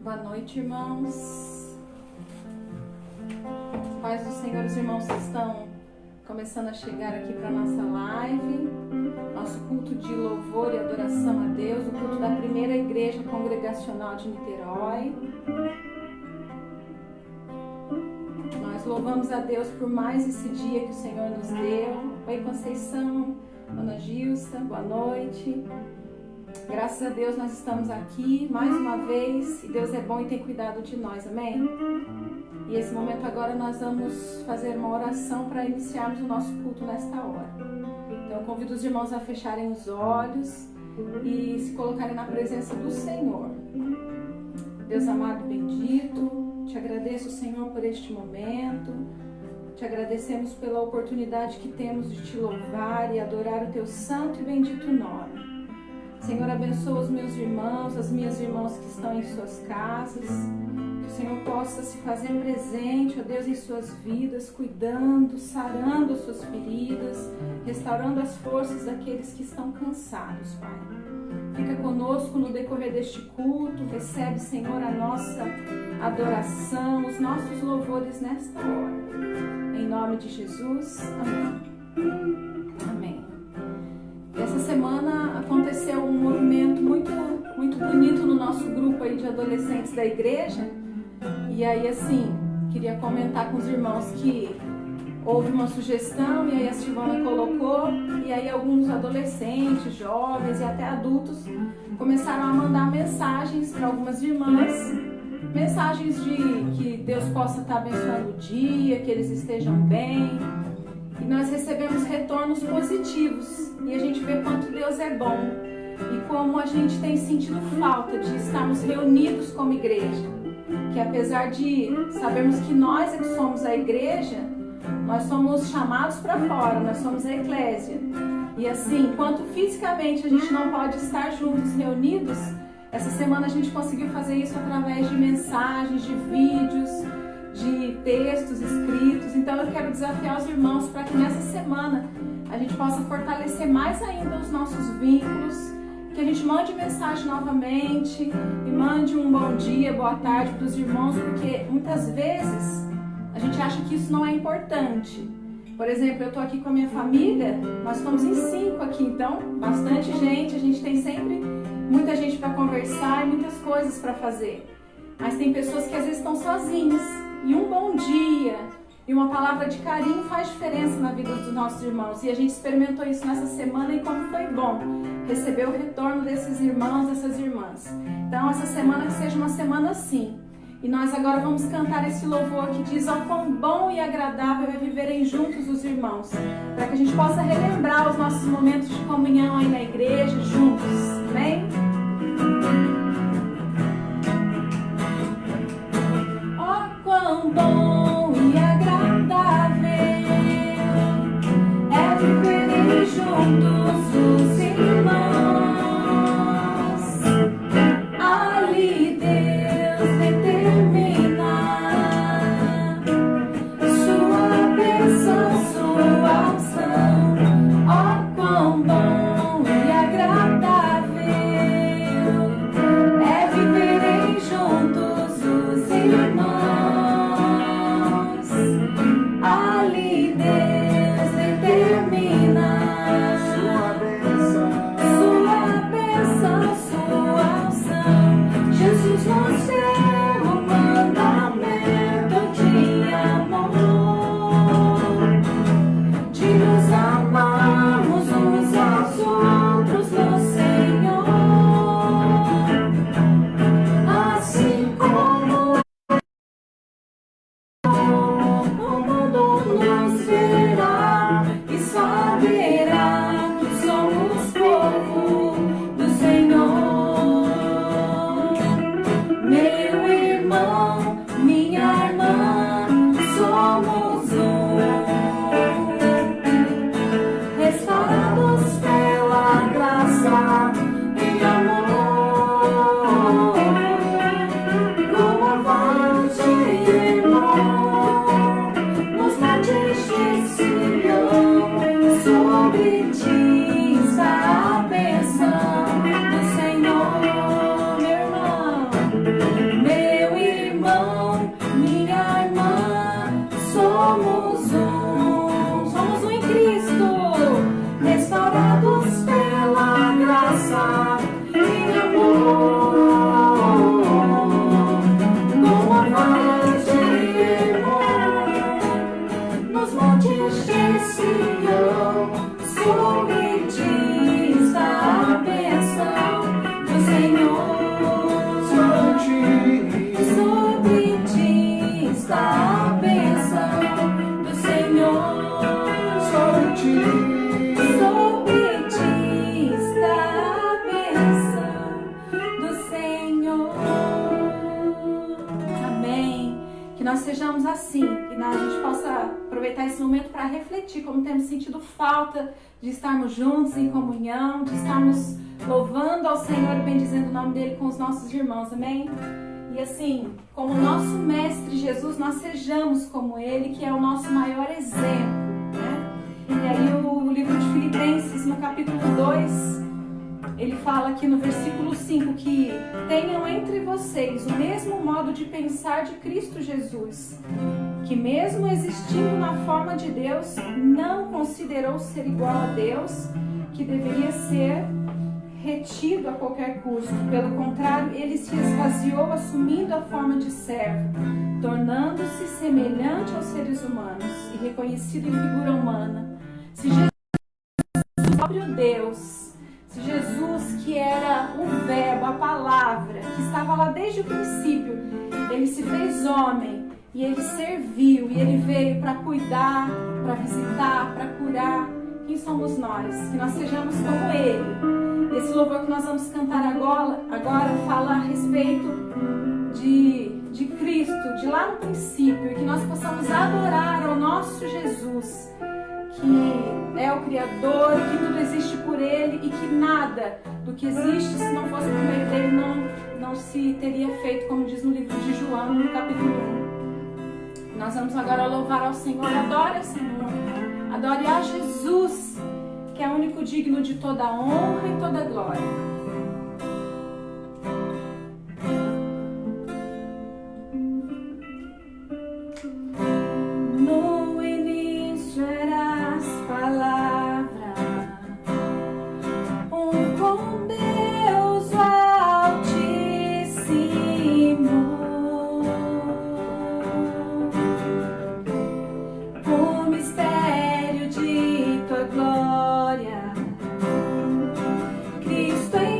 Boa noite, irmãos. Paz do Senhor, os irmãos que estão começando a chegar aqui para a nossa live, nosso culto de louvor e adoração a Deus, o culto da primeira igreja congregacional de Niterói. Nós louvamos a Deus por mais esse dia que o Senhor nos deu. Oi, Conceição, Ana Gilsa, boa noite. Graças a Deus nós estamos aqui mais uma vez e Deus é bom e tem cuidado de nós, amém? E esse momento agora nós vamos fazer uma oração para iniciarmos o nosso culto nesta hora. Então eu convido os irmãos a fecharem os olhos e se colocarem na presença do Senhor. Deus amado e bendito, te agradeço, Senhor, por este momento. Te agradecemos pela oportunidade que temos de te louvar e adorar o teu santo e bendito nome. Senhor, abençoa os meus irmãos, as minhas irmãs que estão em suas casas. Que o Senhor possa se fazer presente, ó Deus, em suas vidas, cuidando, sarando as suas feridas, restaurando as forças daqueles que estão cansados, Pai. Fica conosco no decorrer deste culto, recebe, Senhor, a nossa adoração, os nossos louvores nesta hora. Em nome de Jesus, amém. Amém. Essa semana aconteceu um movimento muito bonito no nosso grupo aí de adolescentes da igreja. E aí, assim, queria comentar com os irmãos que houve uma sugestão e aí a Silvana colocou. E aí alguns adolescentes, jovens e até adultos começaram a mandar mensagens para algumas irmãs. Mensagens de que Deus possa estar abençoando o dia, que eles estejam bem. E nós recebemos retornos positivos e a gente vê quanto Deus é bom e como a gente tem sentido falta de estarmos reunidos como igreja, que apesar de sabermos que nós é que somos a igreja, nós somos chamados para fora, nós somos a eclésia. E assim, enquanto fisicamente a gente não pode estar juntos, reunidos, essa semana a gente conseguiu fazer isso através de mensagens, de vídeos, de textos escritos. Então eu quero desafiar os irmãos para que nessa semana a gente possa fortalecer mais ainda os nossos vínculos, que a gente mande mensagem novamente e mande um bom dia, boa tarde para os irmãos, porque muitas vezes a gente acha que isso não é importante. Por exemplo, eu estou aqui com a minha família, nós estamos em 5 aqui, então bastante gente, a gente tem sempre muita gente para conversar e muitas coisas para fazer. Mas tem pessoas que às vezes estão sozinhas. E um bom dia e uma palavra de carinho faz diferença na vida dos nossos irmãos. E a gente experimentou isso nessa semana e como foi bom receber o retorno desses irmãos, dessas irmãs. Então essa semana que seja uma semana assim. E nós agora vamos cantar esse louvor que diz: ó, quão bom e agradável é viverem juntos os irmãos. Para que a gente possa relembrar os nossos momentos de comunhão aí na igreja, juntos. Amém? Quão bom e agradável é viverem juntos os irmãos. Ali Deus determina sua bênção, sua unção. Ó, quão bom e agradável é viverem juntos os irmãos. Ali Deus determina sua bênção, sua unção. Jesus nos deu um mandamento de amor, de nos amarmos uns aos outros no Senhor, assim como nós sejamos assim, que a gente possa aproveitar esse momento para refletir como temos sentido falta de estarmos juntos em comunhão, de estarmos louvando ao Senhor e bendizendo o nome dele com os nossos irmãos, amém? E assim, como nosso Mestre Jesus, nós sejamos como ele, que é o nosso maior exemplo, né? E aí o livro de Filipenses, no capítulo 2, ele fala aqui no versículo 5 que tenham entre vocês o mesmo modo de pensar de Cristo Jesus, que mesmo existindo na forma de Deus, não considerou ser igual a Deus, que deveria ser retido a qualquer custo. Pelo contrário, ele se esvaziou assumindo a forma de servo, tornando-se semelhante aos seres humanos e reconhecido em figura humana. Se Jesus, o próprio Deus, se Jesus, que era o verbo, a palavra, que estava lá desde o princípio, ele se fez homem e ele serviu, e ele veio para cuidar, para visitar, para curar. Quem somos nós? Que nós sejamos como ele. Esse louvor que nós vamos cantar agora fala a respeito de Cristo, de lá no princípio, e que nós possamos adorar ao nosso Jesus, que é o Criador, que tudo existe por ele e que nada do que existe, se não fosse por meio dele, não se teria feito, como diz no livro de João, no capítulo 1. Nós vamos agora louvar ao Senhor. Adore ao Senhor, adore a Jesus, que é o único digno de toda honra e toda glória. No início eras palavra, com Deus Altíssimo, o mistério de tua glória, Cristo em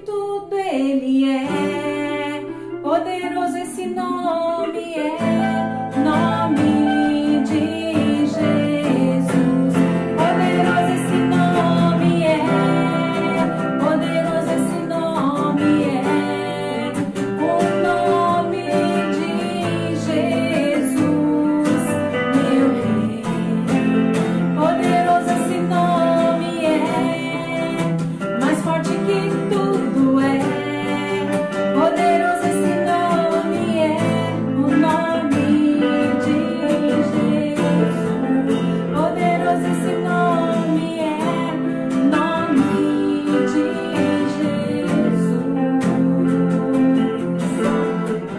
tudo Ele é. Poderoso esse nome é, nome de Jesus. Poderoso esse nome é, poderoso esse nome é, o nome de Jesus, meu Rei. Poderoso esse nome é, mais forte que tudo é. Poderoso esse nome é, o nome de Jesus. Poderoso esse nome é, nome de Jesus.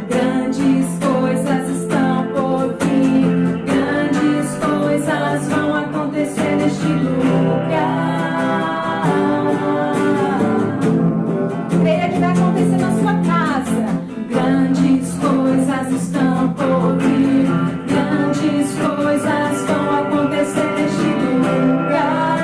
Grandes coisas estão por vir, grandes coisas vão acontecer neste lugar. Creia que vai acontecer na sua casa. Grandes coisas estão por vir, grandes coisas vão acontecer neste lugar.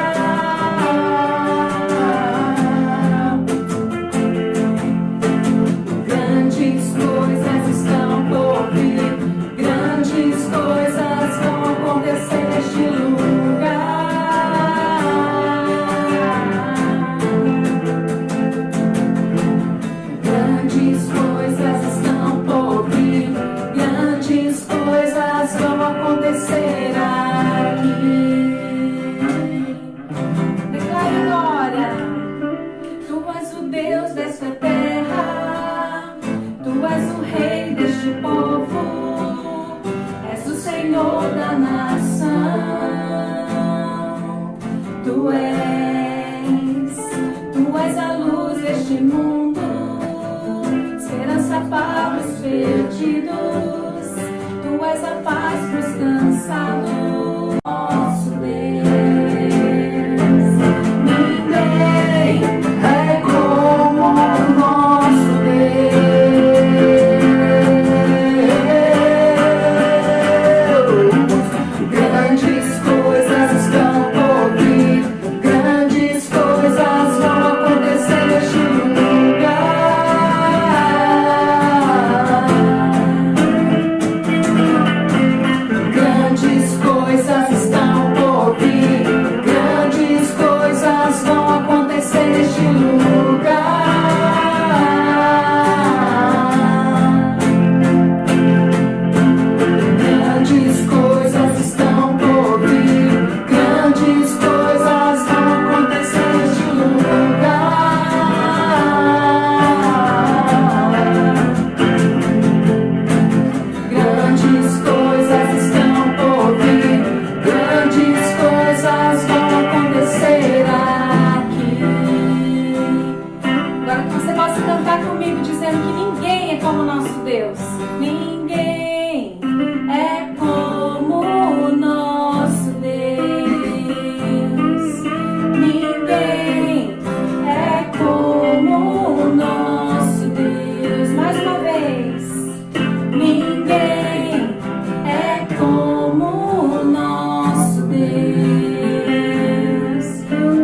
Grandes coisas estão por vir, grandes coisas vão acontecer neste lugar. Grandes coisas estão por vir, grandes coisas vão acontecer aqui. Declare agora: Tu és o Deus desta terra, Tu és o Rei deste povo, és o Senhor da nação. Tu és a luz deste mundo, esperança para os perdidos. Tu és a paz para os cansados, nosso Deus. Ninguém é como o nosso Deus. Grandes coisas estão por vir, grandes coisas vão acontecer neste lugar. Grandes coisas estão por vir, grandes coisas vão acontecer neste lugar. Grandes coisas estão por vir, grandes coisas vão acontecer neste lugar. Grandes coisas estão por vir, grandes coisas vão acontecer aqui. Agora que você possa cantar comigo dizendo que ninguém é como o nosso Deus. Ninguém é como o nosso Deus. Ninguém é como o nosso Deus. Mais uma vez. Ninguém é como o nosso Deus.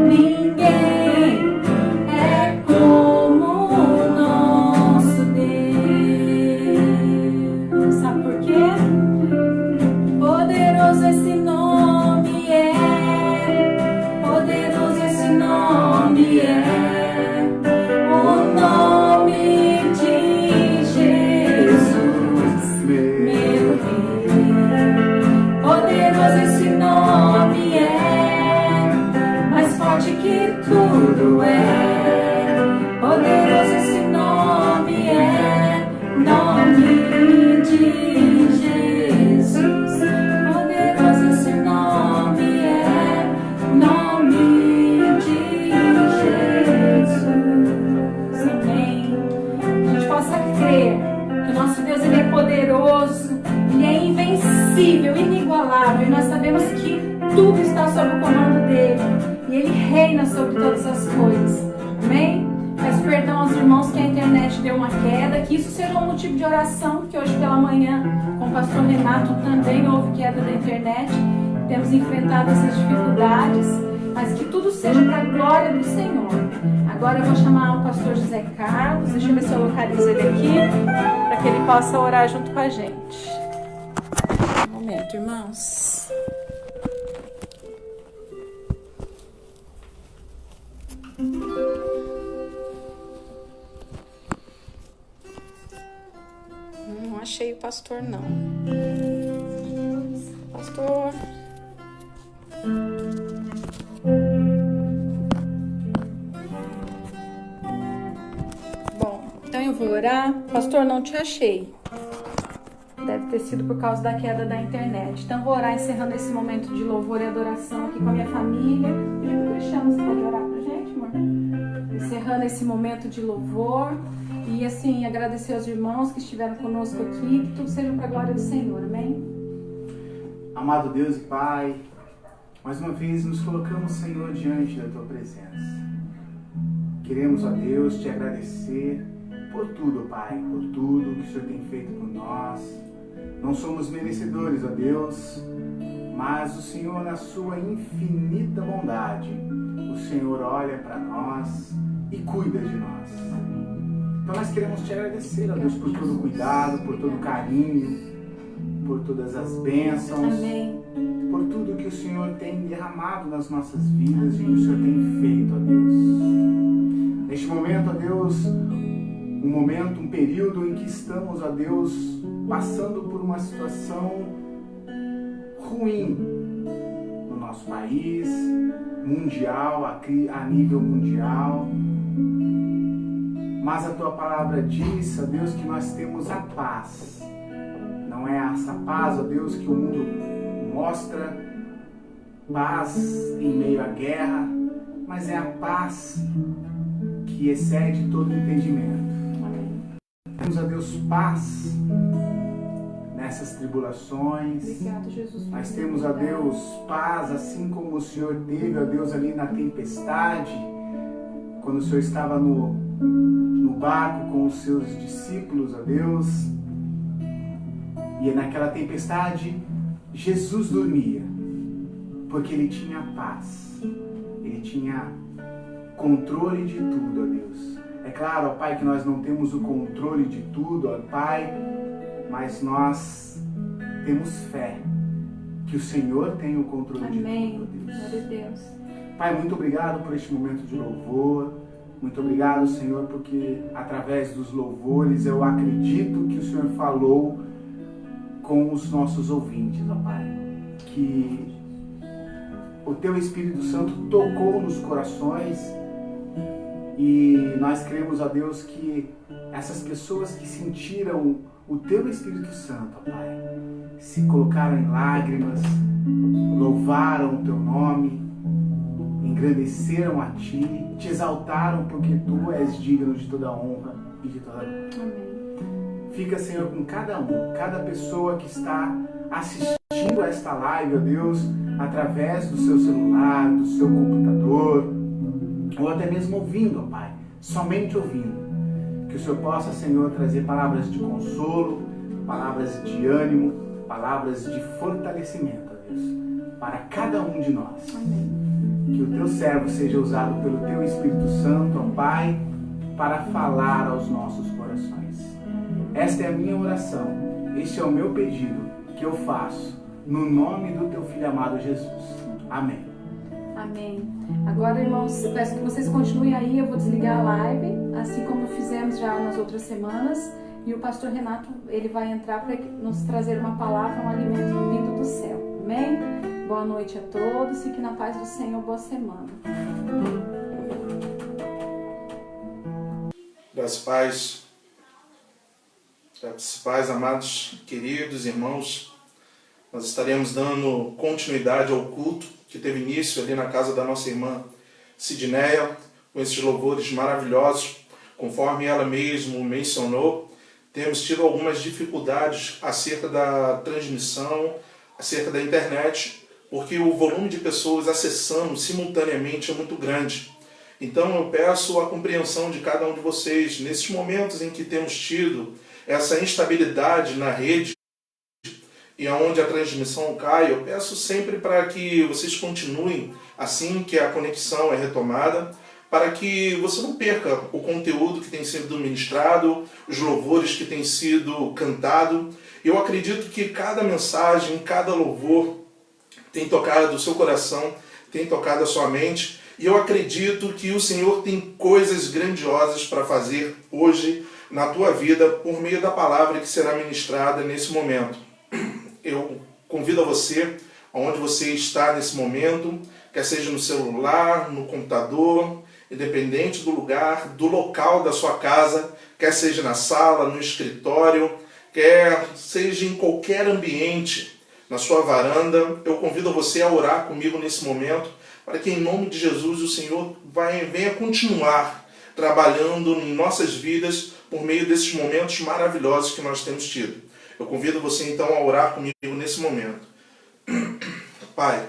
Ninguém é como o nosso Deus. Sabe por quê? Poderoso esse nome é, poderoso esse nome é, o nome de Jesus, meu Rei. Poderoso esse nome é, mais forte que tudo é. Poderoso esse nome é, nome de Jesus. Poderoso esse nome é, nome de Jesus. Amém. Que a gente possa crer que o nosso Deus ele é poderoso, ele é invencível, inigualável, e nós sabemos que tudo está sob o comando dele e ele reina sobre todas as coisas. Amém? Peço perdão aos irmãos que a internet deu uma queda, que isso seja um motivo de oração, porque hoje pela manhã com o pastor Renato também houve queda da internet. Temos enfrentado essas dificuldades, mas que tudo seja para a glória do Senhor. Agora eu vou chamar o pastor José José Carlos. Deixa eu ver se eu localizo ele aqui, para que ele possa orar junto com a gente. Um momento, irmãos. Não achei o pastor, não. Pastor. Bom, então eu vou orar. Pastor, não te achei. Deve ter sido por causa da queda da internet. Então vou orar encerrando esse momento de louvor e adoração aqui com a minha família. E o Cristiano, você pode orar pra gente, amor? Encerrando esse momento de louvor. E assim, agradecer aos irmãos que estiveram conosco aqui. Que tudo seja para a glória do Senhor, amém? Amado Deus e Pai, mais uma vez nos colocamos, Senhor, diante da Tua presença. Queremos, ó Deus, Te agradecer por tudo, Pai, por tudo que o Senhor tem feito por nós. Não somos merecedores, ó Deus, mas o Senhor, na Sua infinita bondade, o Senhor olha para nós e cuida de nós. Então nós queremos Te agradecer, ó Deus, por todo o cuidado, por todo o carinho, por todas as bênçãos, Amém. por tudo que o Senhor tem derramado nas nossas vidas e o Senhor tem feito, ó Deus. Neste momento, ó Deus, um período em que estamos, ó Deus, passando por uma situação ruim no nosso país, mundial, a nível mundial. Mas a Tua palavra diz, ó Deus, que nós temos a paz. Não é essa paz, ó Deus, que o mundo mostra, paz em meio à guerra, mas é a paz que excede todo entendimento. Temos, ó Deus, paz nessas tribulações. Obrigado, Jesus. Nós temos, ó Deus, paz, assim como o Senhor teve, ó Deus, ali na tempestade, quando o Senhor estava no barco com os seus discípulos, ó Deus. E naquela tempestade, Jesus dormia, porque Ele tinha paz, Ele tinha controle de tudo, ó Deus. É claro, ó Pai, que nós não temos o controle de tudo, ó Pai, mas nós temos fé que o Senhor tem o controle de tudo, ó Deus. Glória a Deus. Pai, muito obrigado por este momento de louvor. Muito obrigado, Senhor, porque através dos louvores eu acredito que o Senhor falou com os nossos ouvintes, ó Pai. Que o Teu Espírito Santo tocou nos corações e nós cremos, ó Deus, que essas pessoas que sentiram o Teu Espírito Santo, ó Pai, se colocaram em lágrimas, louvaram o Teu nome, engrandeceram a Ti, Te exaltaram porque Tu és digno de toda honra e de toda glória. Amém. Fica, Senhor, com cada pessoa que está assistindo a esta live, ó Deus, através do seu celular, do seu computador, ou até mesmo ouvindo, ó Pai, somente ouvindo. Que o Senhor possa, Senhor, trazer palavras de consolo, palavras de ânimo, palavras de fortalecimento, ó Deus, para cada um de nós. Amém. Que o Teu servo seja usado pelo Teu Espírito Santo, ó Pai, para falar aos nossos corações. Esta é a minha oração, este é o meu pedido que eu faço no nome do Teu Filho amado Jesus. Amém. Amém. Agora, irmãos, peço que vocês continuem aí, eu vou desligar a live, assim como fizemos já nas outras semanas, e o pastor Renato, ele vai entrar para nos trazer uma palavra, um alimento vindo do céu. Amém? Boa noite a todos, fiquem na paz do Senhor, boa semana. Graças paz, amados, queridos irmãos, nós estaremos dando continuidade ao culto que teve início ali na casa da nossa irmã Sidneia, com esses louvores maravilhosos, conforme ela mesma mencionou. Temos tido algumas dificuldades acerca da transmissão, acerca da internet, porque o volume de pessoas acessando simultaneamente é muito grande. Então eu peço a compreensão de cada um de vocês, nesses momentos em que temos tido essa instabilidade na rede e aonde a transmissão cai, eu peço sempre para que vocês continuem assim que a conexão é retomada, para que você não perca o conteúdo que tem sido ministrado, os louvores que têm sido cantado. Eu acredito que cada mensagem, cada louvor tem tocado o seu coração, tem tocado a sua mente, e eu acredito que o Senhor tem coisas grandiosas para fazer hoje na tua vida por meio da palavra que será ministrada nesse momento. Eu convido a você, aonde você está nesse momento, quer seja no celular, no computador, independente do lugar, do local da sua casa, quer seja na sala, no escritório, quer seja em qualquer ambiente, na sua varanda, eu convido você a orar comigo nesse momento, para que em nome de Jesus o Senhor venha continuar trabalhando em nossas vidas por meio desses momentos maravilhosos que nós temos tido. Eu convido você então a orar comigo nesse momento. Pai,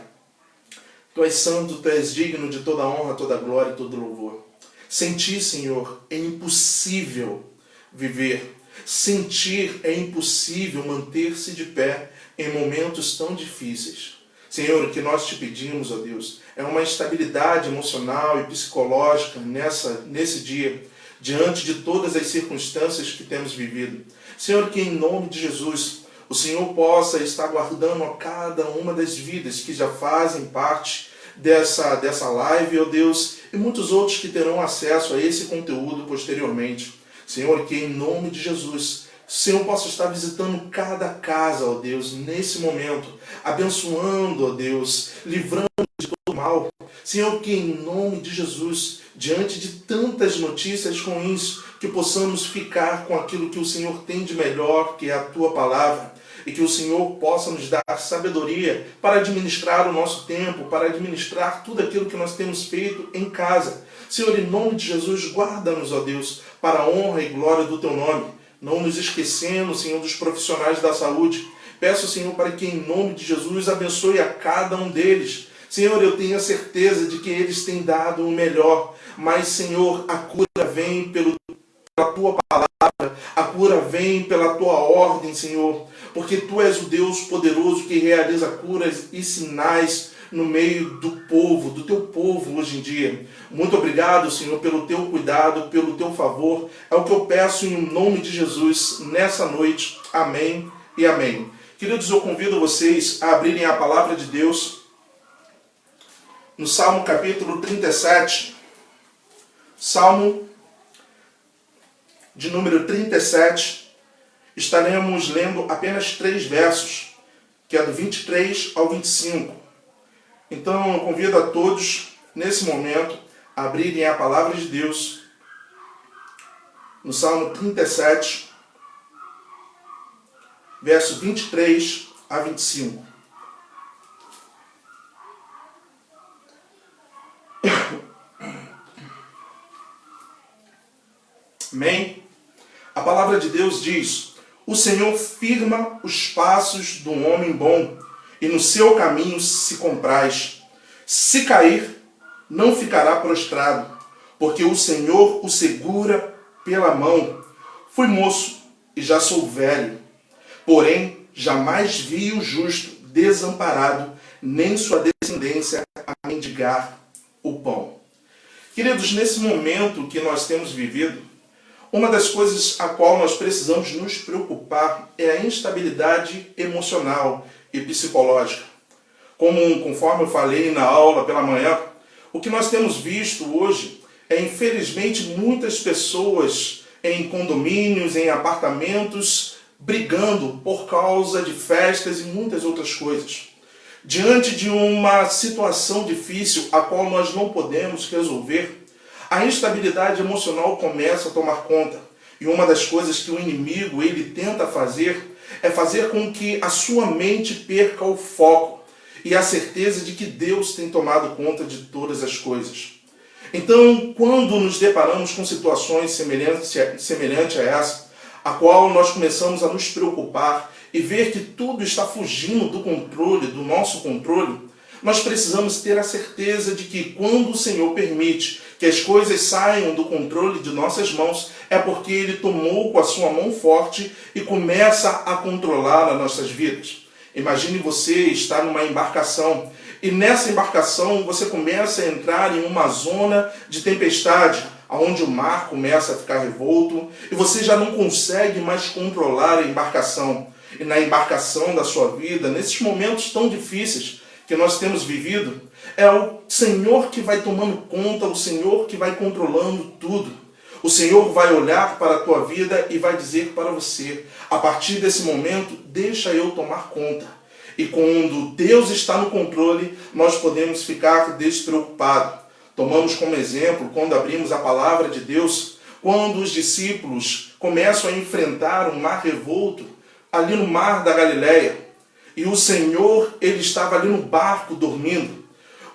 Tu és santo, Tu és digno de toda honra, toda glória e todo louvor. Sem Ti, Senhor, é impossível viver. Sem Ti é impossível manter-se de pé em momentos tão difíceis. Senhor, o que nós Te pedimos, ó Deus, é uma estabilidade emocional e psicológica nesse dia, diante de todas as circunstâncias que temos vivido. Senhor, que em nome de Jesus, o Senhor possa estar guardando a cada uma das vidas que já fazem parte dessa live, ó Deus, e muitos outros que terão acesso a esse conteúdo posteriormente. Senhor, que em nome de Jesus, o Senhor possa estar visitando cada casa, ó Deus, nesse momento, abençoando, ó Deus, livrando de todo mal. Senhor, que em nome de Jesus, diante de tantas notícias ruins, que possamos ficar com aquilo que o Senhor tem de melhor, que é a Tua palavra, e que o Senhor possa nos dar sabedoria para administrar o nosso tempo, para administrar tudo aquilo que nós temos feito em casa. Senhor, em nome de Jesus, guarda-nos, ó Deus, para a honra e glória do Teu nome, não nos esquecendo, Senhor, dos profissionais da saúde. Peço, Senhor, para que em nome de Jesus abençoe a cada um deles. Senhor, eu tenho a certeza de que eles têm dado o melhor, mas, Senhor, a cura vem pela Tua palavra, a cura vem pela Tua ordem, Senhor, porque Tu és o Deus poderoso que realiza curas e sinais no meio do povo, do Teu povo hoje em dia. Muito obrigado, Senhor, pelo Teu cuidado, pelo Teu favor. É o que eu peço em nome de Jesus nessa noite. Amém e amém. Queridos, eu convido vocês a abrirem a palavra de Deus no Salmo capítulo 37. Salmo de número 37. Estaremos lendo apenas 3 versos, que é do 23 ao 25. Então eu convido a todos, nesse momento, a abrirem a palavra de Deus no Salmo 37, verso 23 a 25. Amém? A palavra de Deus diz: o Senhor firma os passos do homem bom, e no seu caminho se compraz. Se cair, não ficará prostrado, porque o Senhor o segura pela mão. Fui moço e já sou velho, porém jamais vi o justo desamparado, nem sua descendência a mendigar o pão. Queridos, nesse momento que nós temos vivido, uma das coisas a qual nós precisamos nos preocupar é a instabilidade emocional e psicológica. Conforme eu falei na aula pela manhã, o que nós temos visto hoje é, infelizmente, muitas pessoas em condomínios, em apartamentos, brigando por causa de festas e muitas outras coisas. Diante de uma situação difícil, a qual nós não podemos resolver, a instabilidade emocional começa a tomar conta. E uma das coisas que o inimigo ele tenta fazer é fazer com que a sua mente perca o foco e a certeza de que Deus tem tomado conta de todas as coisas. Então, quando nos deparamos com situações semelhantes a essa, a qual nós começamos a nos preocupar e ver que tudo está fugindo do controle, do nosso controle, nós precisamos ter a certeza de que quando o Senhor permite que as coisas saiam do controle de nossas mãos, é porque Ele tomou com a sua mão forte e começa a controlar as nossas vidas. Imagine você estar numa embarcação E nessa embarcação você começa a entrar em uma zona de tempestade, onde o mar começa a ficar revolto e você já não consegue mais controlar a embarcação. E na embarcação da sua vida, nesses momentos tão difíceis que nós temos vivido, é o Senhor que vai tomando conta, o Senhor que vai controlando tudo. O Senhor vai olhar para a tua vida e vai dizer para você, a partir desse momento, deixa eu tomar conta. E quando Deus está no controle, nós podemos ficar despreocupados. Tomamos como exemplo, quando abrimos a palavra de Deus, quando os discípulos começam a enfrentar um mar revolto, ali no mar da Galileia, e o Senhor, ele estava ali no barco dormindo.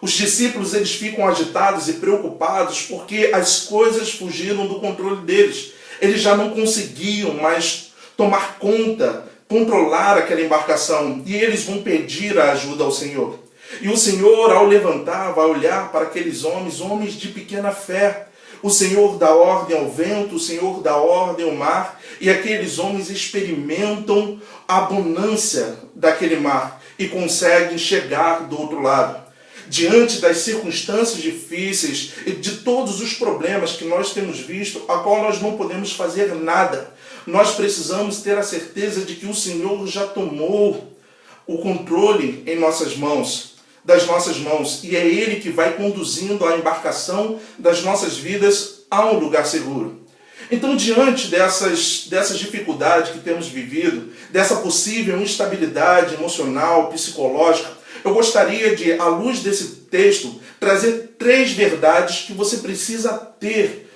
Os discípulos, eles ficam agitados e preocupados porque as coisas fugiram do controle deles. Eles já não conseguiam mais tomar conta, controlar aquela embarcação, e eles vão pedir a ajuda ao Senhor. E o Senhor, ao levantar, vai olhar para aqueles homens de pequena fé. O Senhor dá ordem ao vento, o Senhor dá ordem ao mar, e aqueles homens experimentam a abundância daquele mar e conseguem chegar do outro lado. Diante das circunstâncias difíceis e de todos os problemas que nós temos visto, a qual nós não podemos fazer nada, nós precisamos ter a certeza de que o Senhor já tomou o controle em nossas mãos, das nossas mãos, e é Ele que vai conduzindo a embarcação das nossas vidas a um lugar seguro. Então, diante dessas dificuldades que temos vivido, dessa possível instabilidade emocional, psicológica, eu gostaria de, à luz desse texto, trazer 3 verdades que você precisa ter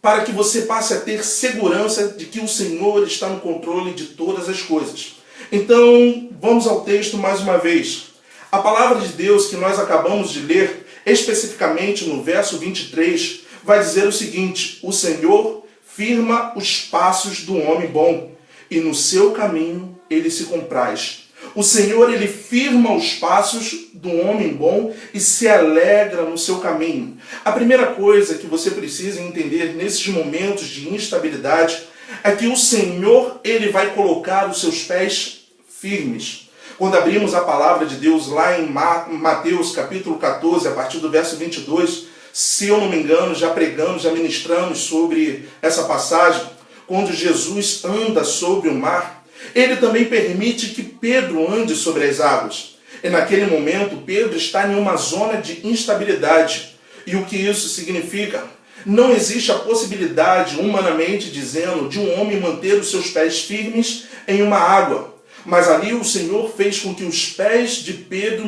para que você passe a ter segurança de que o Senhor está no controle de todas as coisas. Então, vamos ao texto mais uma vez. A palavra de Deus que nós acabamos de ler, especificamente no verso 23, vai dizer o seguinte: o Senhor firma os passos do homem bom, e no seu caminho ele se compraz. O Senhor, ele firma os passos do homem bom e se alegra no seu caminho. A primeira coisa que você precisa entender nesses momentos de instabilidade é que o Senhor, ele vai colocar os seus pés firmes. Quando abrimos a palavra de Deus lá em Mateus capítulo 14, a partir do verso 22, se eu não me engano, já pregamos, já ministramos sobre essa passagem, quando Jesus anda sobre o mar, ele também permite que Pedro ande sobre as águas. E naquele momento, Pedro está em uma zona de instabilidade. E o que isso significa? Não existe a possibilidade, humanamente dizendo, de um homem manter os seus pés firmes em uma água. Mas ali o Senhor fez com que os pés de Pedro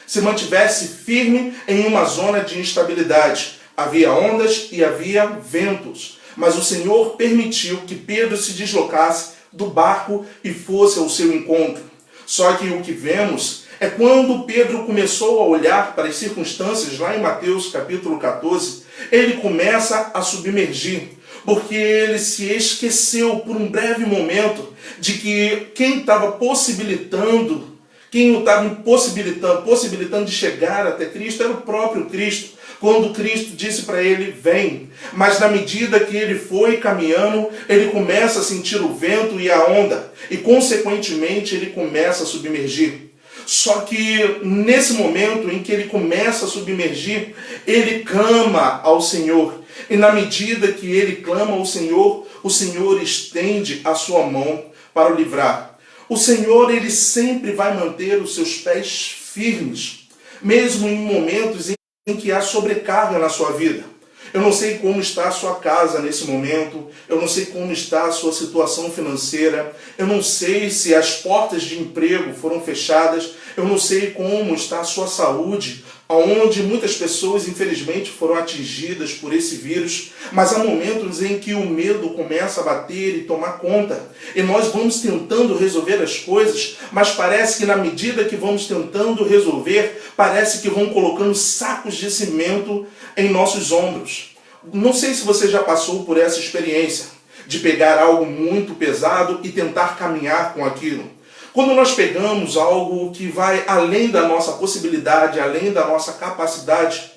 se mantivesse firme em uma zona de instabilidade. Havia ondas e havia ventos. Mas o Senhor permitiu que Pedro se deslocasse do barco e fosse ao seu encontro. Só que o que vemos é quando Pedro começou a olhar para as circunstâncias lá em Mateus capítulo 14, ele começa a submergir, porque ele se esqueceu por um breve momento de que quem estava possibilitando de chegar até Cristo era o próprio Cristo. Quando Cristo disse para ele, vem. Mas na medida que ele foi caminhando, ele começa a sentir o vento e a onda. E consequentemente ele começa a submergir. Só que nesse momento em que ele começa a submergir, ele clama ao Senhor. E na medida que ele clama ao Senhor, o Senhor estende a sua mão para o livrar. O Senhor, ele sempre vai manter os seus pés firmes, mesmo em momentos em que há sobrecarga na sua vida. Eu não sei como está a sua casa nesse momento, eu não sei como está a sua situação financeira, eu não sei se as portas de emprego foram fechadas, eu não sei como está a sua saúde, onde muitas pessoas, infelizmente, foram atingidas por esse vírus, mas há momentos em que o medo começa a bater e tomar conta, e nós vamos tentando resolver as coisas, mas parece que na medida que vamos tentando resolver, parece que vão colocando sacos de cimento em nossos ombros. Não sei se você já passou por essa experiência, de pegar algo muito pesado e tentar caminhar com aquilo. Quando nós pegamos algo que vai além da nossa possibilidade, além da nossa capacidade,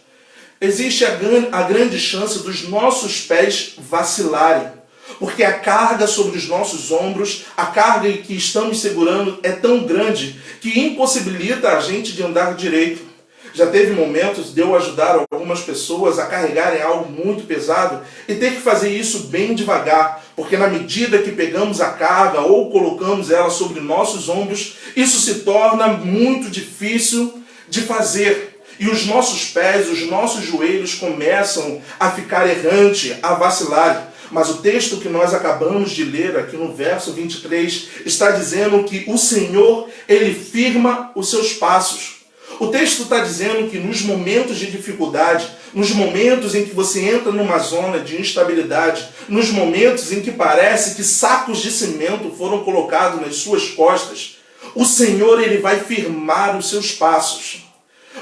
existe a grande chance dos nossos pés vacilarem. porque a carga sobre os nossos ombros, a carga que estamos segurando é tão grande que impossibilita a gente de andar direito. Já teve momentos de eu ajudar algumas pessoas a carregarem algo muito pesado e ter que fazer isso bem devagar, porque na medida que pegamos a carga ou colocamos ela sobre nossos ombros, isso se torna muito difícil de fazer. E os nossos pés, os nossos joelhos começam a ficar errantes, a vacilar. Mas o texto que nós acabamos de ler aqui no verso 23 está dizendo que o Senhor, Ele firma os seus passos. O texto está dizendo que nos momentos de dificuldade, nos momentos em que você entra numa zona de instabilidade, nos momentos em que parece que sacos de cimento foram colocados nas suas costas, o Senhor, Ele vai firmar os seus passos.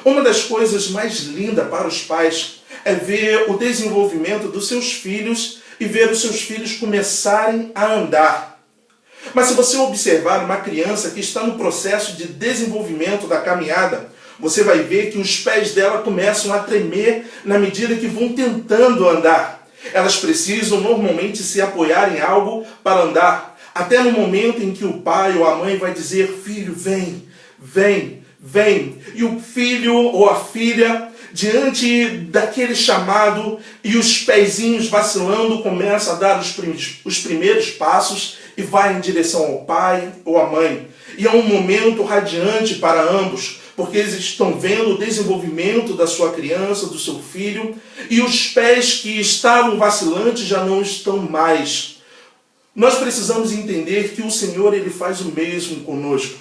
Uma das coisas mais lindas para os pais é ver o desenvolvimento dos seus filhos e ver os seus filhos começarem a andar. Mas se você observar uma criança que está no processo de desenvolvimento da caminhada, você vai ver que os pés dela começam a tremer na medida que vão tentando andar. Elas precisam normalmente se apoiar em algo para andar, até no momento em que o pai ou a mãe vai dizer: filho, vem, vem, vem. E o filho ou a filha, diante daquele chamado e os pezinhos vacilando, começa a dar os primeiros passos e vai em direção ao pai ou à mãe. E é um momento radiante para ambos, porque eles estão vendo o desenvolvimento da sua criança, do seu filho, e os pés que estavam vacilantes já não estão mais. Nós precisamos entender que o Senhor, Ele faz o mesmo conosco.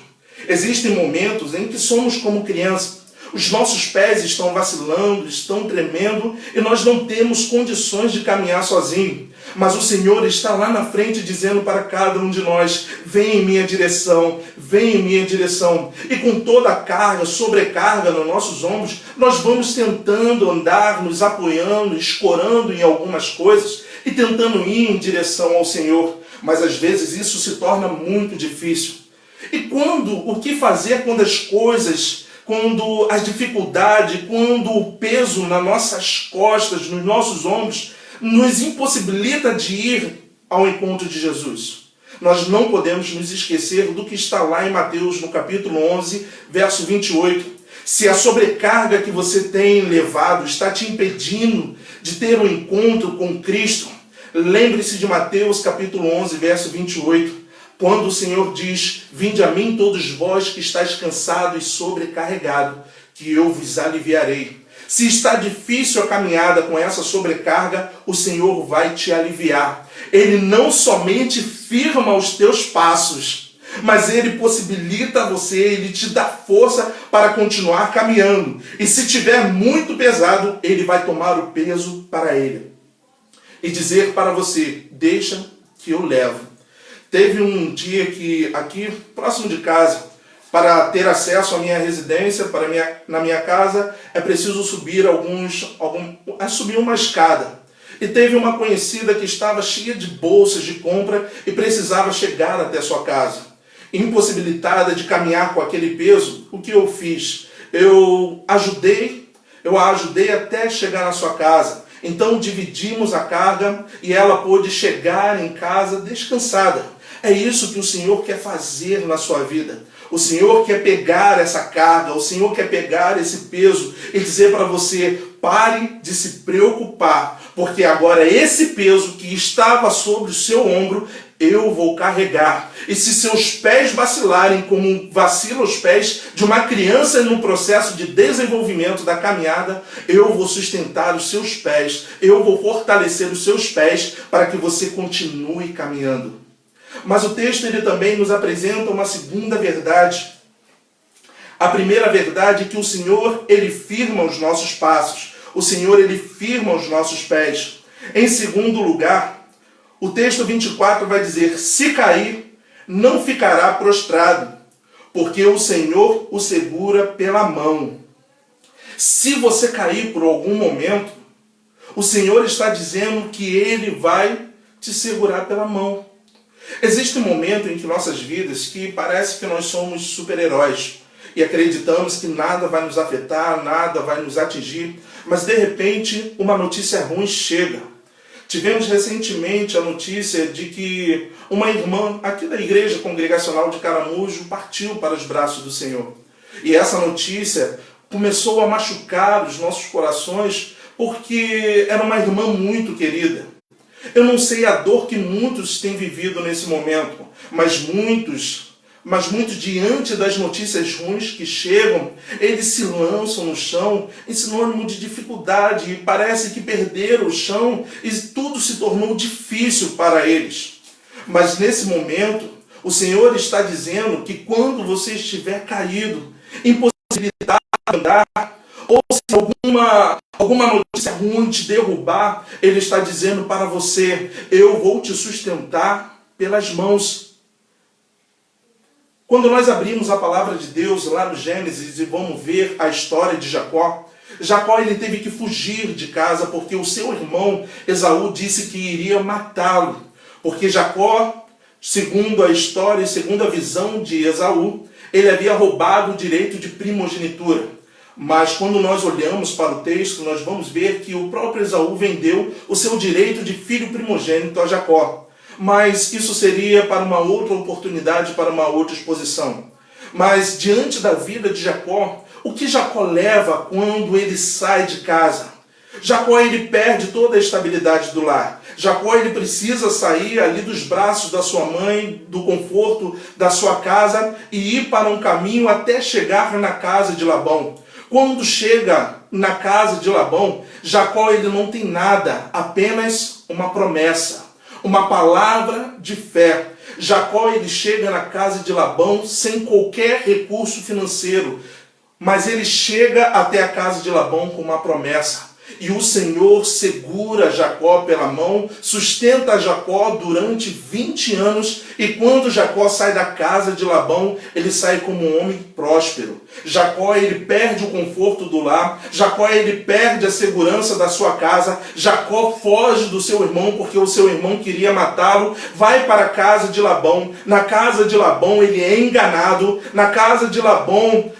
Existem momentos em que somos como criança. Os nossos pés estão vacilando, estão tremendo, e nós não temos condições de caminhar sozinho. Mas o Senhor está lá na frente dizendo para cada um de nós: vem em minha direção, vem em minha direção. E com toda a carga, sobrecarga nos nossos ombros, nós vamos tentando andar, nos apoiando, escorando em algumas coisas e tentando ir em direção ao Senhor. Mas às vezes isso se torna muito difícil. E o que fazer quando as coisas, quando as dificuldades, quando o peso nas nossas costas, nos nossos ombros, nos impossibilita de ir ao encontro de Jesus? Nós não podemos nos esquecer do que está lá em Mateus, no capítulo 11, verso 28. Se a sobrecarga que você tem levado está te impedindo de ter um encontro com Cristo, lembre-se de Mateus, capítulo 11, verso 28. Quando o Senhor diz: vinde a mim todos vós que estáis cansados e sobrecarregados, que eu vos aliviarei. Se está difícil a caminhada com essa sobrecarga, o Senhor vai te aliviar. Ele não somente firma os teus passos, mas Ele possibilita você, Ele te dá força para continuar caminhando. E se tiver muito pesado, Ele vai tomar o peso para Ele e dizer para você: deixa que eu levo. Teve um dia que aqui, próximo de casa, para ter acesso à minha residência, na minha casa, é preciso subir subir uma escada. E teve uma conhecida que estava cheia de bolsas de compra e precisava chegar até sua casa. Impossibilitada de caminhar com aquele peso, o que eu fiz? Eu a ajudei até chegar na sua casa. Então dividimos a carga e ela pôde chegar em casa descansada. É isso que o Senhor quer fazer na sua vida. O Senhor quer pegar essa carga, o Senhor quer pegar esse peso e dizer para você: pare de se preocupar, porque agora esse peso que estava sobre o seu ombro, eu vou carregar. E se seus pés vacilarem como vacilam os pés de uma criança no processo de desenvolvimento da caminhada, eu vou sustentar os seus pés, eu vou fortalecer os seus pés para que você continue caminhando. Mas o texto ele também nos apresenta uma segunda verdade. A primeira verdade é que o Senhor, Ele firma os nossos passos. O Senhor, Ele firma os nossos pés. Em segundo lugar, o texto 24 vai dizer: se cair, não ficará prostrado, porque o Senhor o segura pela mão. Se você cair por algum momento, o Senhor está dizendo que Ele vai te segurar pela mão. Existe um momento em que nossas vidas que parece que nós somos super-heróis e acreditamos que nada vai nos afetar, nada vai nos atingir, mas de repente uma notícia ruim chega. Tivemos recentemente a notícia de que uma irmã aqui da Igreja Congregacional de Caramujo partiu para os braços do Senhor. E essa notícia começou a machucar os nossos corações porque era uma irmã muito querida. Eu não sei a dor que muitos têm vivido nesse momento, mas muitos diante das notícias ruins que chegam, eles se lançam no chão em sinônimo de dificuldade e parece que perderam o chão e tudo se tornou difícil para eles. Mas nesse momento, o Senhor está dizendo que quando você estiver caído, impossibilitado de andar, ou se alguma notícia ruim te derrubar, Ele está dizendo para você, eu vou te sustentar pelas mãos. Quando nós abrimos a palavra de Deus lá no Gênesis e vamos ver a história de Jacó, Jacó ele teve que fugir de casa porque o seu irmão Esaú disse que iria matá-lo. Porque Jacó, segundo a história e segundo a visão de Esaú, ele havia roubado o direito de primogenitura. Mas quando nós olhamos para o texto, nós vamos ver que o próprio Esaú vendeu o seu direito de filho primogênito a Jacó. Mas isso seria para uma outra oportunidade, para uma outra exposição. Mas diante da vida de Jacó, o que Jacó leva quando ele sai de casa? Jacó ele perde toda a estabilidade do lar. Jacó ele precisa sair ali dos braços da sua mãe, do conforto da sua casa e ir para um caminho até chegar na casa de Labão. Quando chega na casa de Labão, Jacó ele não tem nada, apenas uma promessa. Uma palavra de fé. Jacó ele chega na casa de Labão sem qualquer recurso financeiro, mas ele chega até a casa de Labão com uma promessa. E o Senhor segura Jacó pela mão, sustenta Jacó durante 20 anos, e quando Jacó sai da casa de Labão, ele sai como um homem próspero. Jacó ele perde o conforto do lar, Jacó ele perde a segurança da sua casa, Jacó foge do seu irmão porque o seu irmão queria matá-lo, vai para a casa de Labão. Na casa de Labão ele é enganado, na casa de Labão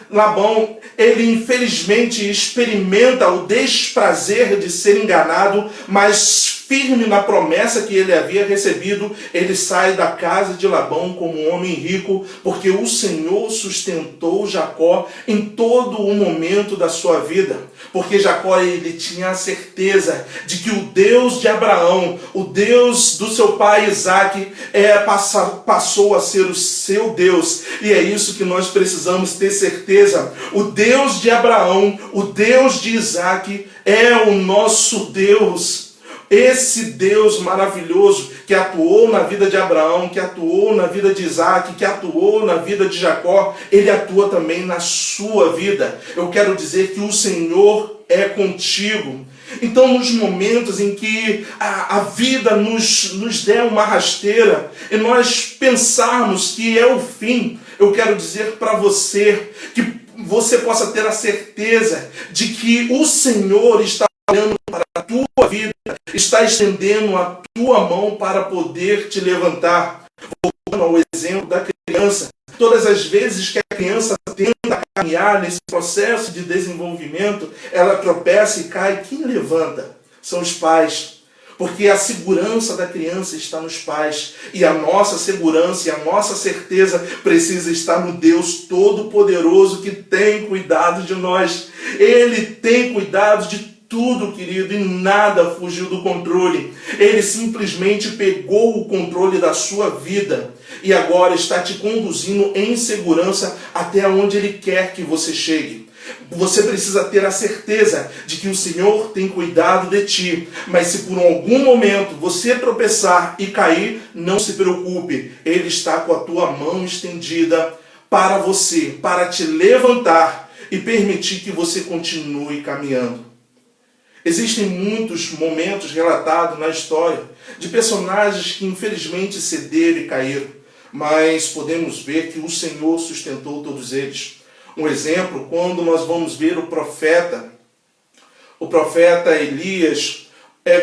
ele infelizmente experimenta o desprazer de ser enganado, mas firme na promessa que ele havia recebido, ele sai da casa de Labão como um homem rico, porque o Senhor sustentou Jacó em todo o momento da sua vida. Porque Jacó ele tinha a certeza de que o Deus de Abraão, o Deus do seu pai Isaac, passou a ser o seu Deus. E é isso que nós precisamos ter certeza. O Deus de Abraão, o Deus de Isaac é o nosso Deus. Esse Deus maravilhoso que atuou na vida de Abraão, que atuou na vida de Isaac, que atuou na vida de Jacó, ele atua também na sua vida. Eu quero dizer que o Senhor é contigo. Então, nos momentos em que a vida nos der uma rasteira e nós pensarmos que é o fim, eu quero dizer para você que você possa ter a certeza de que o Senhor está olhando para a tua vida, está estendendo a tua mão para poder te levantar. Voltando ao exemplo da criança, todas as vezes que a criança tenta caminhar nesse processo de desenvolvimento, ela tropeça e cai. Quem levanta? São os pais. Porque a segurança da criança está nos pais. E a nossa segurança e a nossa certeza precisa estar no Deus Todo-Poderoso que tem cuidado de nós. Ele tem cuidado de tudo, querido, e nada fugiu do controle. Ele simplesmente pegou o controle da sua vida e agora está te conduzindo em segurança até onde Ele quer que você chegue. Você precisa ter a certeza de que o Senhor tem cuidado de ti. Mas se por algum momento você tropeçar e cair, não se preocupe. Ele está com a tua mão estendida para você, para te levantar e permitir que você continue caminhando. Existem muitos momentos relatados na história de personagens que infelizmente cederam e caíram. Mas podemos ver que o Senhor sustentou todos eles. Um exemplo, quando nós vamos ver o profeta Elias,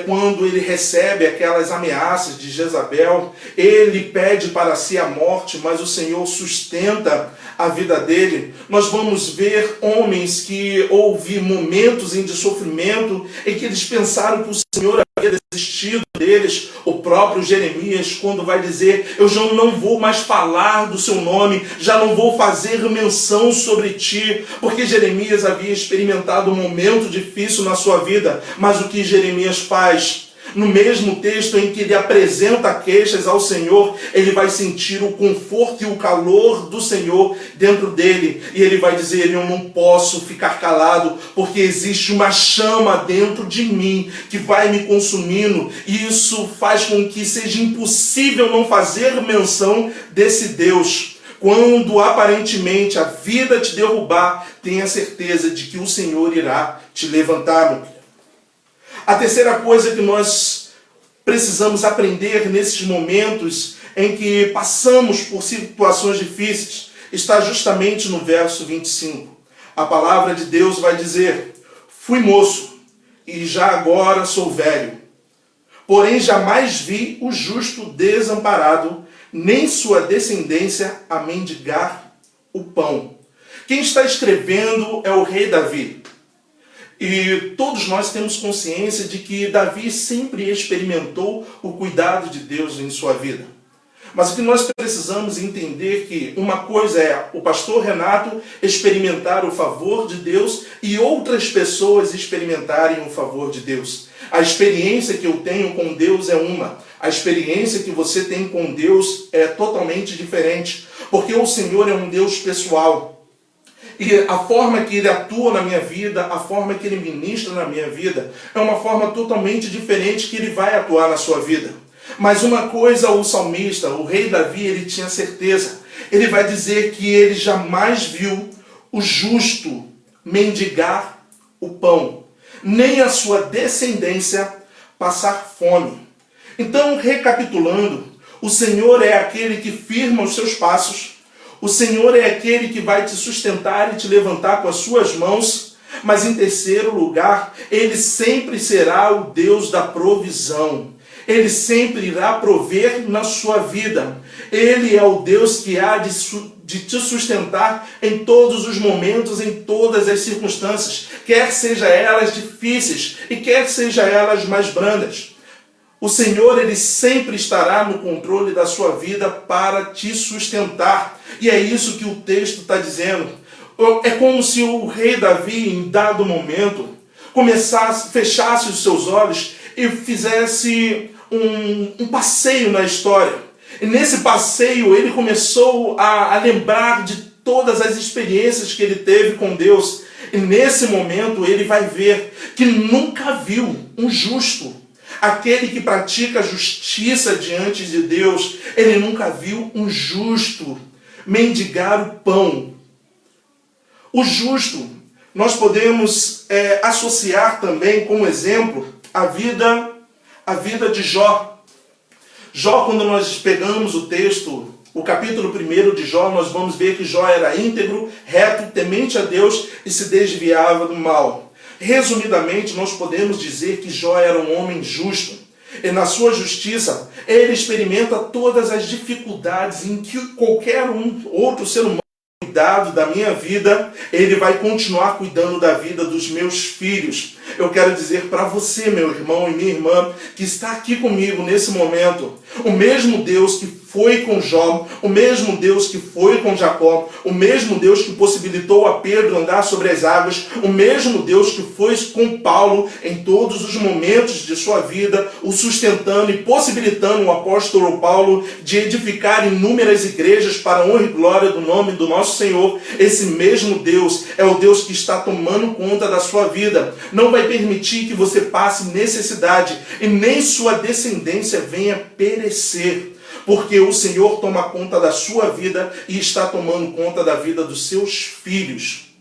quando ele recebe aquelas ameaças de Jezabel, ele pede para si a morte, mas o Senhor sustenta a vida dele. Nós vamos ver homens que houve momentos de sofrimento em que eles pensaram que o Senhor havia desistido deles, o próprio Jeremias, quando vai dizer: eu já não vou mais falar do seu nome, já não vou fazer menção sobre ti, porque Jeremias havia experimentado um momento difícil na sua vida. Mas o que Jeremias faz? No mesmo texto em que ele apresenta queixas ao Senhor, ele vai sentir o conforto e o calor do Senhor dentro dele. E ele vai dizer: eu não posso ficar calado, porque existe uma chama dentro de mim que vai me consumindo. E isso faz com que seja impossível não fazer menção desse Deus. Quando aparentemente a vida te derrubar, tenha certeza de que o Senhor irá te levantar, meu filho. A terceira coisa que nós precisamos aprender nesses momentos em que passamos por situações difíceis está justamente no verso 25. A palavra de Deus vai dizer: fui moço e já agora sou velho, porém jamais vi o justo desamparado, nem sua descendência a mendigar o pão. Quem está escrevendo é o rei Davi. E todos nós temos consciência de que Davi sempre experimentou o cuidado de Deus em sua vida. Mas o que nós precisamos entender que uma coisa é o pastor Renato experimentar o favor de Deus e outras pessoas experimentarem o favor de Deus. A experiência que eu tenho com Deus é uma. A experiência que você tem com Deus é totalmente diferente. Porque o Senhor é um Deus pessoal. E a forma que Ele atua na minha vida, a forma que Ele ministra na minha vida, é uma forma totalmente diferente que Ele vai atuar na sua vida. Mas uma coisa, o salmista, o rei Davi, ele tinha certeza. Ele vai dizer que ele jamais viu o justo mendigar o pão, nem a sua descendência passar fome. Então, recapitulando, o Senhor é aquele que firma os seus passos. O Senhor é aquele que vai te sustentar e te levantar com as suas mãos. Mas em terceiro lugar, Ele sempre será o Deus da provisão. Ele sempre irá prover na sua vida. Ele é o Deus que há de te sustentar em todos os momentos, em todas as circunstâncias, quer sejam elas difíceis e quer sejam elas mais brandas. O Senhor, Ele sempre estará no controle da sua vida para te sustentar. E é isso que o texto está dizendo. É como se o rei Davi, em dado momento, fechasse os seus olhos e fizesse um passeio na história. E nesse passeio ele começou a lembrar de todas as experiências que ele teve com Deus. E nesse momento ele vai ver que nunca viu um justo, aquele que pratica justiça diante de Deus. Ele nunca viu um justo mendigar o pão. O justo, nós podemos associar também como exemplo a vida de Jó. Jó, quando nós pegamos o texto, o capítulo 1 de Jó, nós vamos ver que Jó era íntegro, reto, temente a Deus e se desviava do mal. Resumidamente, nós podemos dizer que Jó era um homem justo. E na sua justiça, ele experimenta todas as dificuldades em que qualquer outro ser humano cuidado da minha vida, Ele vai continuar cuidando da vida dos meus filhos. Eu quero dizer para você, meu irmão e minha irmã, que está aqui comigo nesse momento, o mesmo Deus que foi com Jó, o mesmo Deus que foi com Jacó, o mesmo Deus que possibilitou a Pedro andar sobre as águas, o mesmo Deus que foi com Paulo em todos os momentos de sua vida, o sustentando e possibilitando o apóstolo Paulo de edificar inúmeras igrejas para a honra e glória do nome do nosso Senhor. Esse mesmo Deus é o Deus que está tomando conta da sua vida. Não vai permitir que você passe necessidade e nem sua descendência venha perecer. Porque o Senhor toma conta da sua vida e está tomando conta da vida dos seus filhos.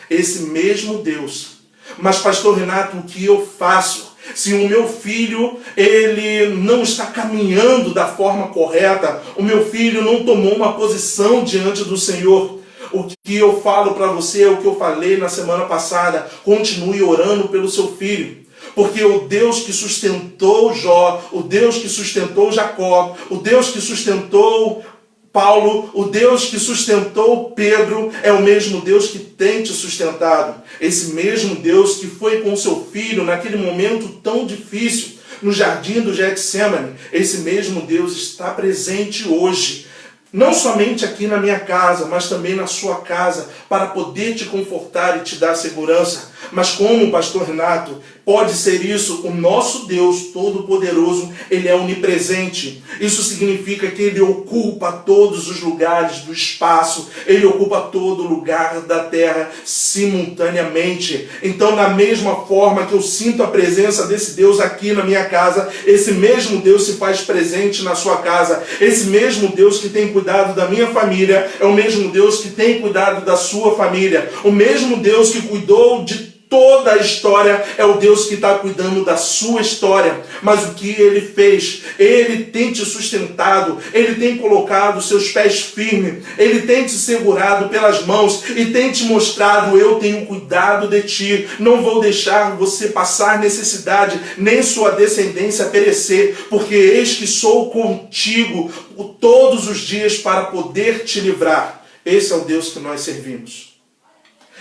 Esse mesmo Deus. Mas, pastor Renato, o que eu faço? Se o meu filho, ele não está caminhando da forma correta, o meu filho não tomou uma posição diante do Senhor, o que eu falo para você é o que eu falei na semana passada: continue orando pelo seu filho. Porque o Deus que sustentou Jó, o Deus que sustentou Jacó, o Deus que sustentou Paulo, o Deus que sustentou Pedro, é o mesmo Deus que tem te sustentado. Esse mesmo Deus que foi com seu filho naquele momento tão difícil, no jardim do Getsêmani, esse mesmo Deus está presente hoje. Não somente aqui na minha casa, mas também na sua casa, para poder te confortar e te dar segurança. Mas como o pastor Renato, pode ser isso, o nosso Deus Todo-Poderoso, Ele é onipresente. Isso significa que Ele ocupa todos os lugares do espaço, Ele ocupa todo lugar da terra simultaneamente. Então, da mesma forma que eu sinto a presença desse Deus aqui na minha casa, esse mesmo Deus se faz presente na sua casa. Esse mesmo Deus que tem cuidado da minha família é o mesmo Deus que tem cuidado da sua família. O mesmo Deus que cuidou de toda a história é o Deus que está cuidando da sua história. Mas o que Ele fez? Ele tem te sustentado, Ele tem colocado seus pés firmes, Ele tem te segurado pelas mãos e tem te mostrado: eu tenho cuidado de ti, não vou deixar você passar necessidade, nem sua descendência perecer, porque eis que sou contigo todos os dias para poder te livrar. Esse é o Deus que nós servimos.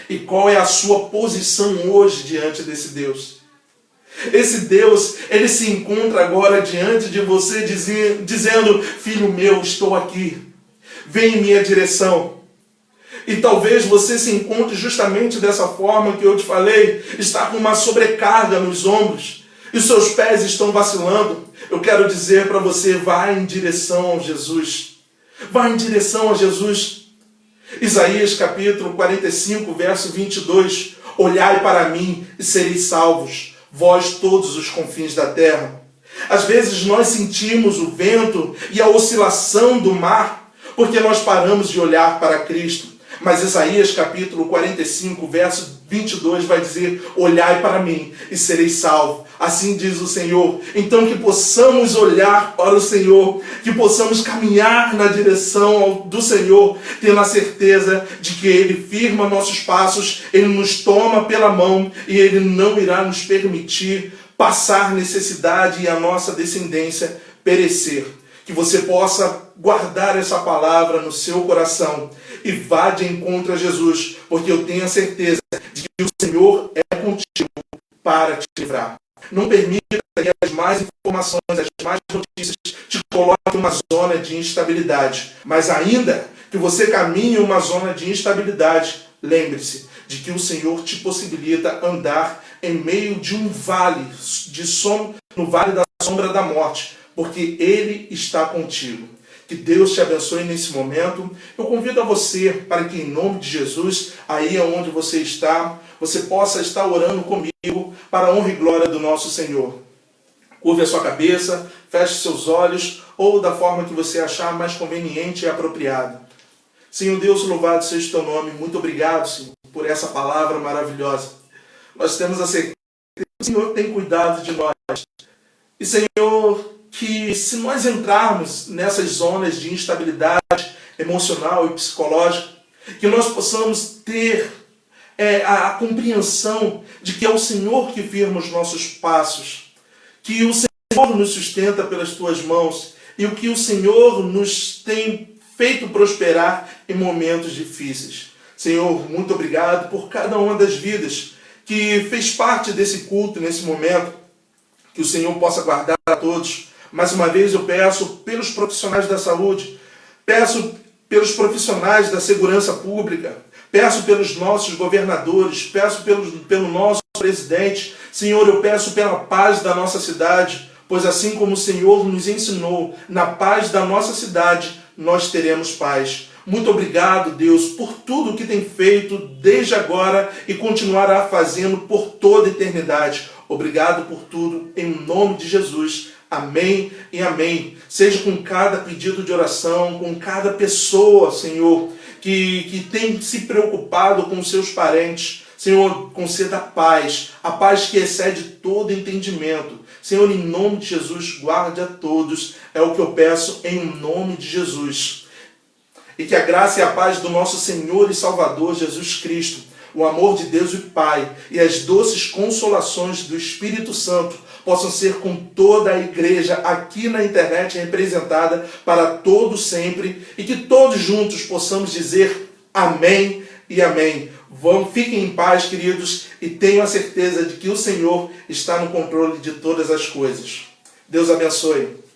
E qual é a sua posição hoje diante desse Deus? Esse Deus, Ele se encontra agora diante de você dizendo: filho meu, estou aqui, vem em minha direção. E talvez você se encontre justamente dessa forma que eu te falei, está com uma sobrecarga nos ombros e seus pés estão vacilando. Eu quero dizer para você: vá em direção a Jesus. Vá em direção a Jesus. Isaías capítulo 45, verso 22. Olhai para mim e sereis salvos, vós todos os confins da terra. Às vezes nós sentimos o vento e a oscilação do mar, porque nós paramos de olhar para Cristo. Mas Isaías capítulo 45, verso 22 vai dizer: olhai para mim e sereis salvos. Assim diz o Senhor. Então que possamos olhar para o Senhor, que possamos caminhar na direção do Senhor, tendo a certeza de que Ele firma nossos passos, Ele nos toma pela mão e Ele não irá nos permitir passar necessidade e a nossa descendência perecer. Que você possa guardar essa palavra no seu coração e vá de encontro a Jesus, porque eu tenho a certeza de que o Senhor é contigo para te livrar. Não permita que as mais informações, as mais notícias te coloquem em uma zona de instabilidade. Mas ainda que você caminhe em uma zona de instabilidade, lembre-se de que o Senhor te possibilita andar em meio de um vale, no vale da sombra da morte, porque Ele está contigo. Que Deus te abençoe nesse momento. Eu convido a você para que, em nome de Jesus, aí onde você está, você possa estar orando comigo para a honra e glória do nosso Senhor. Curve a sua cabeça, feche seus olhos, ou da forma que você achar mais conveniente e apropriado. Senhor Deus, louvado seja o teu nome. Muito obrigado, Senhor, por essa palavra maravilhosa. Nós temos a certeza que o Senhor tem cuidado de nós. E, Senhor, que se nós entrarmos nessas zonas de instabilidade emocional e psicológica, que nós possamos ter a compreensão de que é o Senhor que firma os nossos passos, que o Senhor nos sustenta pelas tuas mãos e o que o Senhor nos tem feito prosperar em momentos difíceis. Senhor, muito obrigado por cada uma das vidas que fez parte desse culto nesse momento, que o Senhor possa guardar a todos. Mais uma vez eu peço pelos profissionais da saúde, peço pelos profissionais da segurança pública, peço pelos nossos governadores, peço pelo nosso presidente. Senhor, eu peço pela paz da nossa cidade, pois assim como o Senhor nos ensinou, na paz da nossa cidade, nós teremos paz. Muito obrigado, Deus, por tudo que tem feito desde agora e continuará fazendo por toda a eternidade. Obrigado por tudo, em nome de Jesus. Amém e amém. Seja com cada pedido de oração, com cada pessoa, Senhor, que tem se preocupado com seus parentes. Senhor, conceda a paz que excede todo entendimento. Senhor, em nome de Jesus, guarde a todos. É o que eu peço em nome de Jesus. E que a graça e a paz do nosso Senhor e Salvador Jesus Cristo, o amor de Deus e Pai e as doces consolações do Espírito Santo possam ser com toda a igreja aqui na internet representada para todo sempre e que todos juntos possamos dizer amém e amém. Fiquem em paz, queridos, e tenho a certeza de que o Senhor está no controle de todas as coisas. Deus abençoe.